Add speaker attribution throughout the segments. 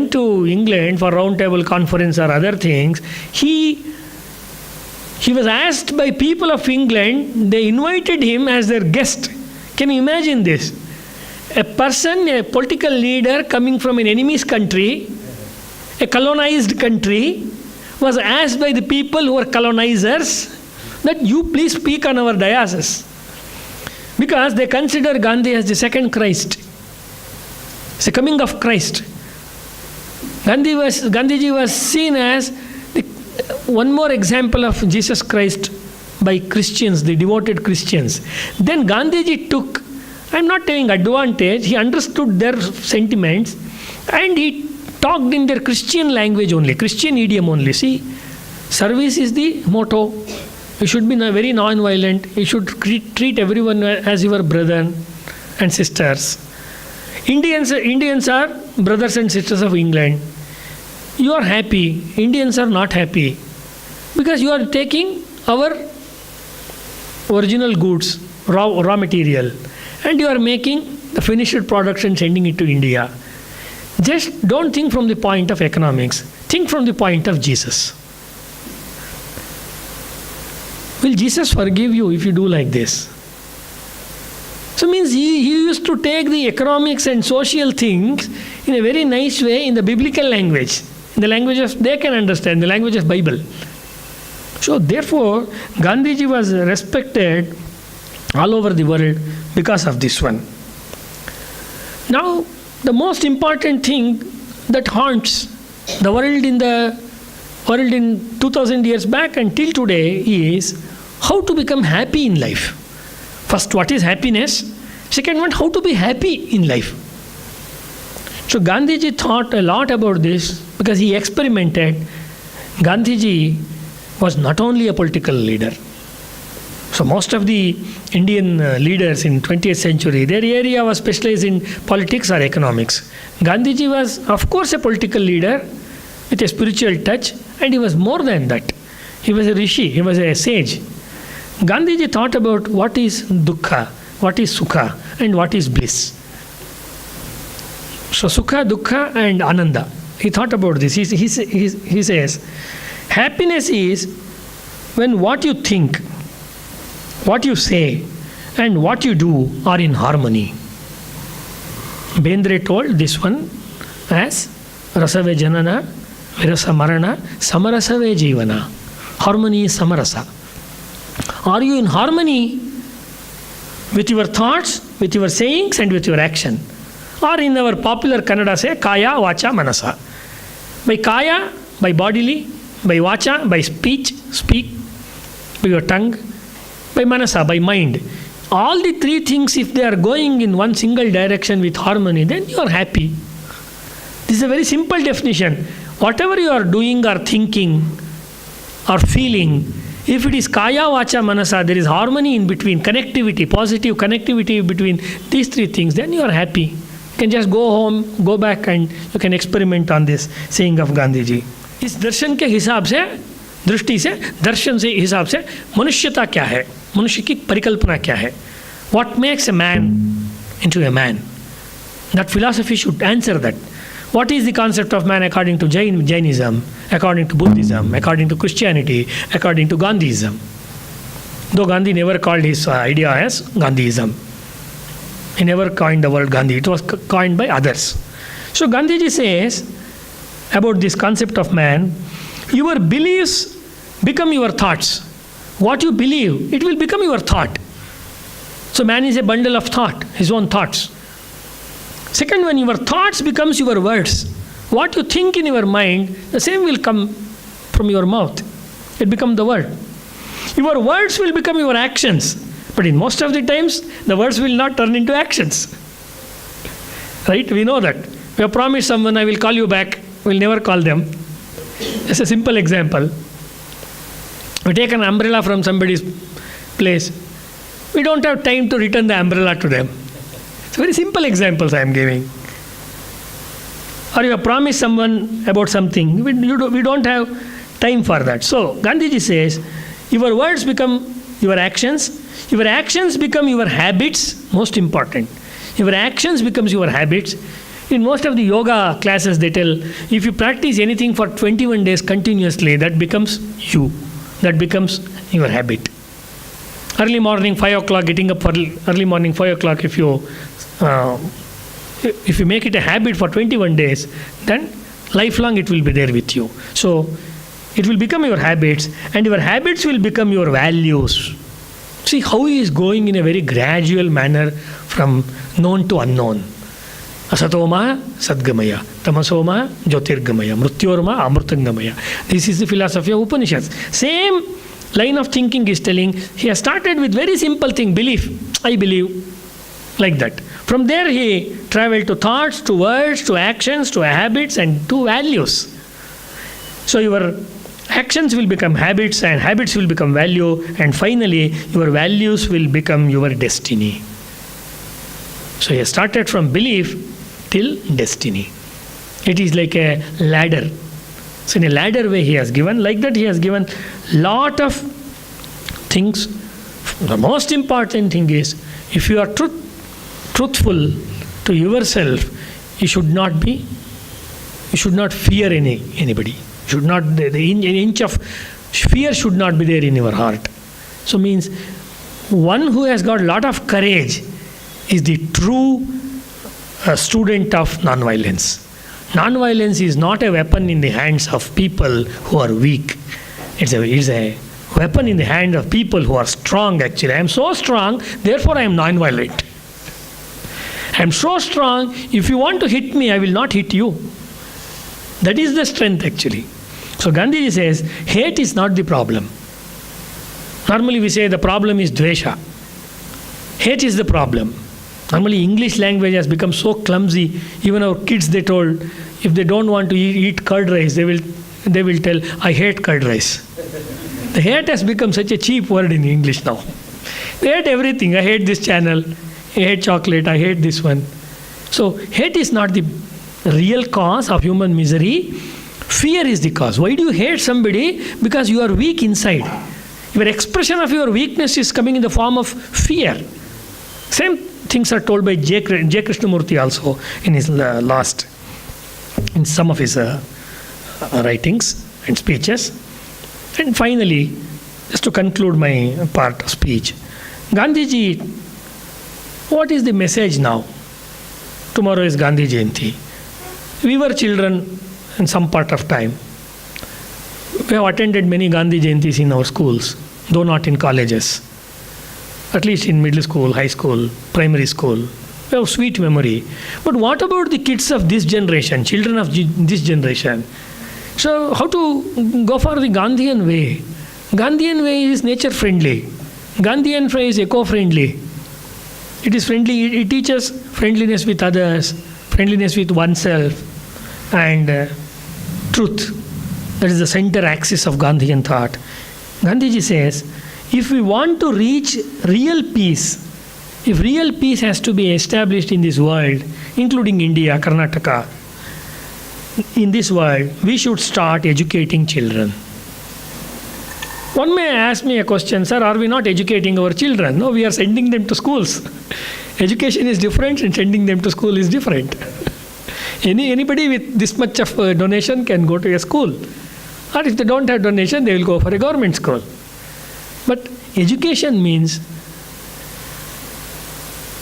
Speaker 1: to England for roundtable conference or other things, he was asked by people of England, they invited him as their guest. Can you imagine this? A person, a political leader coming from an enemy's country, a colonized country, was asked by the people who were colonizers that you please speak on our diocese. Because they consider Gandhi as the second Christ. It's the coming of Christ. Gandhiji was seen as one more example of Jesus Christ by Christians, the devoted Christians. Then Gandhiji took, I'm not taking advantage, he understood their sentiments and he talked in their Christian language only, Christian idiom only. See, service is the motto. You should be very non-violent. You should treat everyone as your brother and sisters. Indians are brothers and sisters of England. You are happy. Indians are not happy. Because you are taking our original goods, raw material, and you are making the finished products and sending it to India. Just don't think from the point of economics. Think from the point of Jesus. Will Jesus forgive you if you do like this? So means he used to take the economics and social things in a very nice way in the biblical language. In the language they can understand, the language of Bible. So therefore, Gandhiji was respected all over the world because of this one. Now, the most important thing that haunts the world in 2000 years back until today is how to become happy in life. First, what is happiness? Second one, how to be happy in life. So Gandhiji thought a lot about this because he experimented. Gandhiji was not only a political leader. So most of the Indian leaders in 20th century, their area was specialized in politics or economics. Gandhiji was, of course, a political leader with a spiritual touch, and he was more than that. He was a rishi, he was a sage. Gandhiji thought about what is dukkha, what is sukha, and what is bliss. So sukha, dukkha, and ananda. He thought about this. He says, happiness is when what you think, what you say, and what you do are in harmony. Bendre told this one as rasave janana, virasa marana, samarasave jivana. Harmony is samarasa. Are you in harmony with your thoughts, with your sayings, and with your action? Or in our popular Kannada say, kaya, vacha, manasa. By kaya, by bodily, by vacha, by speech, speak, by your tongue, by manasa, by mind. All the three things, if they are going in one single direction with harmony, then you are happy. This is a very simple definition. Whatever you are doing or thinking or feeling, if it is kaya, vacha, manasa, there is harmony in between, connectivity, positive connectivity between these three things, then you are happy. You can just go home, go back, and you can experiment on this saying of Gandhiji. इस दर्शन के हिसाब से, दृष्टि से, दर्शन से हिसाब से मनुष्यता क्या है, मनुष्य की परिकल्पना क्या है? What makes a man into a man? That philosophy should answer that. What is the concept of man according to Jainism, according to Buddhism, according to Christianity, according to Gandhism? Though Gandhi never called his idea as Gandhism. He never coined the word Gandhi. It was coined by others. So Gandhiji says about this concept of man, your beliefs become your thoughts. What you believe, it will become your thought. So man is a bundle of thought, his own thoughts. Second one, your thoughts becomes your words. What you think in your mind, the same will come from your mouth. It becomes the word. Your words will become your actions. But in most of the times, the words will not turn into actions. Right? We know that. We have promised someone, I will call you back. We will never call them. It's a simple example. We take an umbrella from somebody's place. We don't have time to return the umbrella to them. It's very simple examples I am giving. Or you have promised someone about something. We don't have time for that. So Gandhiji says, your words become your actions. Your actions become your habits. Most important. Your actions becomes your habits. In most of the yoga classes, they tell if you practice anything for 21 days continuously, that becomes you. That becomes your habit. Early morning, 5 o'clock, getting up for early morning, 5 o'clock, if you make it a habit for 21 days, then lifelong it will be there with you. So, it will become your habits, and your habits will become your values. See how he is going in a very gradual manner from known to unknown. Asatoma Sadgamaya, Tamasoma Jyotirgamaya, Mrityorma Amrutangamaya. This is the philosophy of Upanishads. Same line of thinking is telling, he has started with very simple thing, belief. I believe. Like that. From there he traveled to thoughts, to words, to actions, to habits, and to values. So your actions will become habits, and habits will become value, and finally your values will become your destiny. So he started from belief till destiny. It is like a ladder. So in a ladder way he has given, like that he has given lot of things. The most important thing is, if you are truthful to yourself, you should not fear anybody. Should not, an inch of fear should not be there in your heart. So means one who has got a lot of courage is the true student of non-violence. Non-violence is not a weapon in the hands of people who are weak. It's a weapon in the hand of people who are strong actually. I am so strong, therefore I am non-violent. I am so strong, if you want to hit me, I will not hit you. That is the strength actually. So Gandhi says, hate is not the problem. Normally we say the problem is dvesha. Hate is the problem. Normally English language has become so clumsy. Even our kids, they told, if they don't want to eat curd rice, they will tell, I hate curd rice. The hate has become such a cheap word in English now. They hate everything. I hate this channel. I hate chocolate. I hate this one. So hate is not the real cause of human misery. Fear is the cause. Why do you hate somebody? Because you are weak inside. Your expression of your weakness is coming in the form of fear. Same things are told by J. Krishnamurti also in his in some of his writings and speeches. And finally, just to conclude my part of speech, Gandhiji, what is the message now? Tomorrow is Gandhi Jayanthi. We were children in some part of time. We have attended many Gandhi Jayantis in our schools, though not in colleges. At least in middle school, high school, primary school. We have sweet memory. But what about the kids of this generation, children of this generation? So how to go for the Gandhian way? Gandhian way is nature friendly. Gandhian way is eco-friendly. It is friendly. It teaches friendliness with others, friendliness with oneself, and truth. That is the center axis of Gandhian thought. Gandhiji says, if we want to reach real peace, if real peace has to be established in this world, including India, Karnataka, in this world, we should start educating children. One may ask me a question, sir, are we not educating our children? No, we are sending them to schools. Education is different and sending them to school is different. Anybody with this much of a donation can go to a school. Or if they don't have donation, they will go for a government school. But education means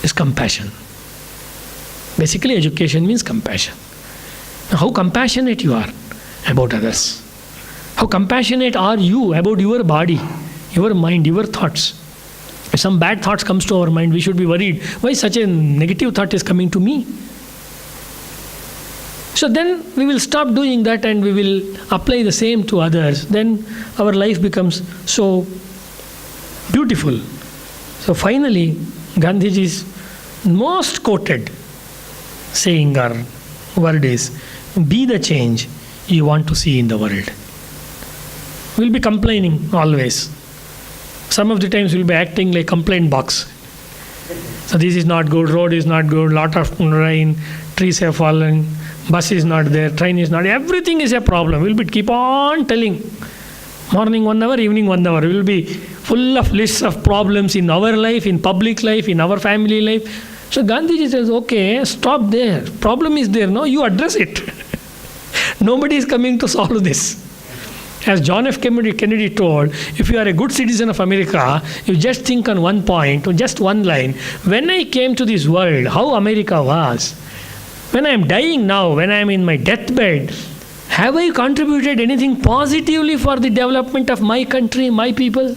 Speaker 1: is compassion. Basically, education means compassion. Now, how compassionate you are about others. How compassionate are you about your body, your mind, your thoughts. If some bad thoughts comes to our mind, we should be worried. Why such a negative thought is coming to me? So then we will stop doing that and we will apply the same to others. Then our life becomes so beautiful. So finally, Gandhiji's most quoted saying or word is, be the change you want to see in the world. We'll be complaining always. Some of the times we'll be acting like complaint box. So this is not good, road is not good, lot of rain, trees have fallen, bus is not there, train is not, everything is a problem. We'll be keep on telling. Morning 1 hour, evening 1 hour. We will be full of lists of problems in our life, in public life, in our family life. So Gandhiji says, okay, stop there. Problem is there, no? You address it. Nobody is coming to solve this. As John F. Kennedy told, if you are a good citizen of America, you just think on one point, or just one line. When I came to this world, how America was. When I am dying now, when I am in my deathbed, have I contributed anything positively for the development of my country, my people?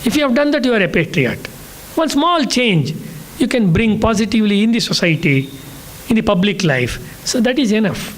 Speaker 1: If you have done that, you are a patriot. One small change you can bring positively in the society, in the public life. So that is enough.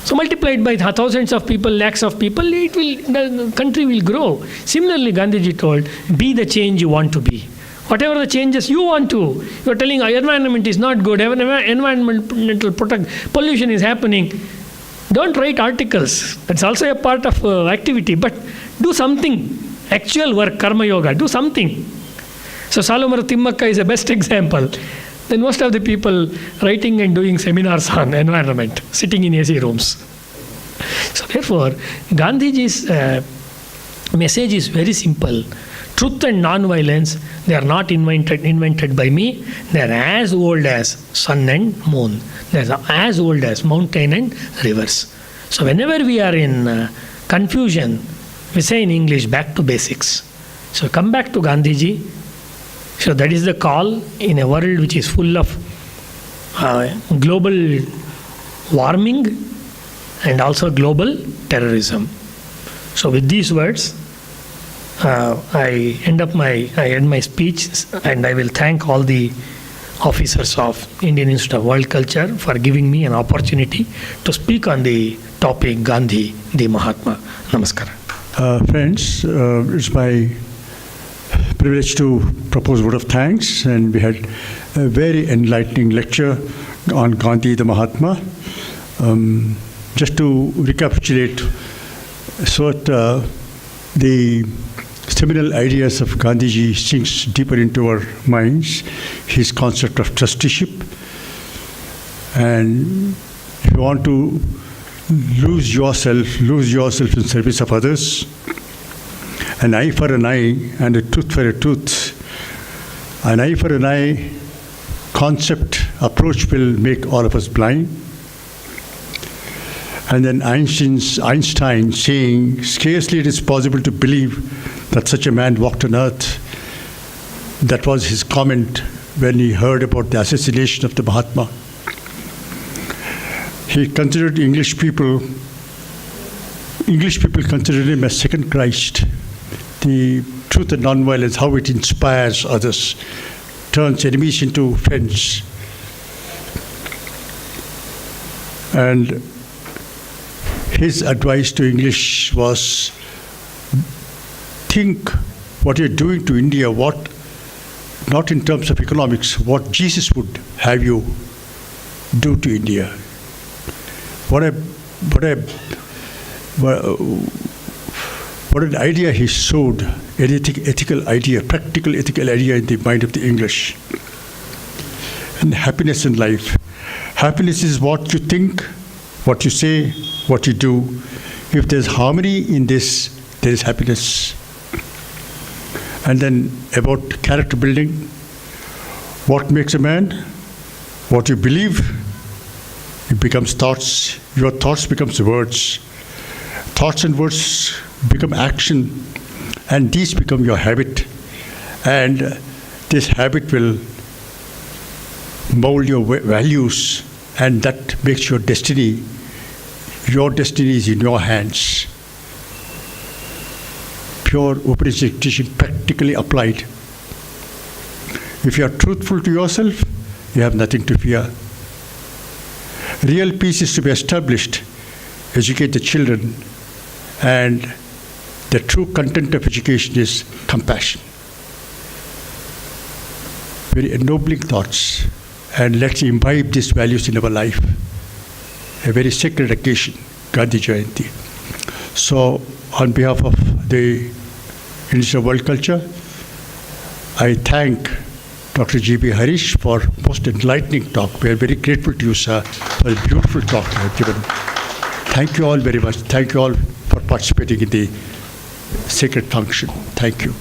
Speaker 1: So multiplied by thousands of people, lakhs of people, the country will grow. Similarly, Gandhiji told, be the change you want to be. Whatever the changes you want to. You are telling our environment is not good, environmental pollution is happening. Don't write articles. That's also a part of activity. But do something. Actual work, karma yoga. Do something. So Salomar Timmakka is the best example. Then most of the people writing and doing seminars on environment, sitting in AC rooms. So therefore, Gandhiji's message is very simple. Truth and non-violence, they are not invented by me. They are as old as sun and moon. They are as old as mountain and rivers. So whenever we are in confusion, we say in English, back to basics. So come back to Gandhiji. So that is the call in a world which is full of global warming and also global terrorism. So with these words, I end my speech, and I will thank all the officers of Indian Institute of World Culture for giving me an opportunity to speak on the topic Gandhi, the Mahatma. Namaskar.
Speaker 2: Friends, it's my privilege to propose a word of thanks, and we had a very enlightening lecture on Gandhi, the Mahatma. Just to recapitulate, so the seminal ideas of Gandhiji sinks deeper into our minds, his concept of trusteeship. And if you want to lose yourself in service of others, an eye for an eye and a tooth for a tooth. An eye for an eye concept, approach will make all of us blind. And then Einstein saying, scarcely it is possible to believe that such a man walked on earth. That was his comment when he heard about the assassination of the Mahatma. He considered English people considered him as second Christ. The truth and nonviolence, how it inspires others, turns enemies into friends. And his advice to English was, think what you're doing to India, not in terms of economics, what Jesus would have you do to India. What an idea he sowed, an ethical idea, practical ethical idea in the mind of the English. And happiness in life. Happiness is what you think, what you say, what you do. If there's harmony in this, there is happiness. And then about character building, what makes a man? What you believe, it becomes thoughts. Your thoughts becomes words. Thoughts and words become action, and these become your habit. And this habit will mold your values, and that makes your destiny. Your destiny is in your hands. Pure Upanishadic teaching practically applied. If you are truthful to yourself, you have nothing to fear. Real peace is to be established. Educate the children, and the true content of education is compassion. Very ennobling thoughts, and let's imbibe these values in our life. A very sacred occasion, Gandhi Jayanti. So, on behalf of the Institute of World Culture, I thank Dr. G.B. Harish for most enlightening talk. We are very grateful to you, sir, for the beautiful talk you have given. Thank you all very much. Thank you all for participating in the sacred function. Thank you.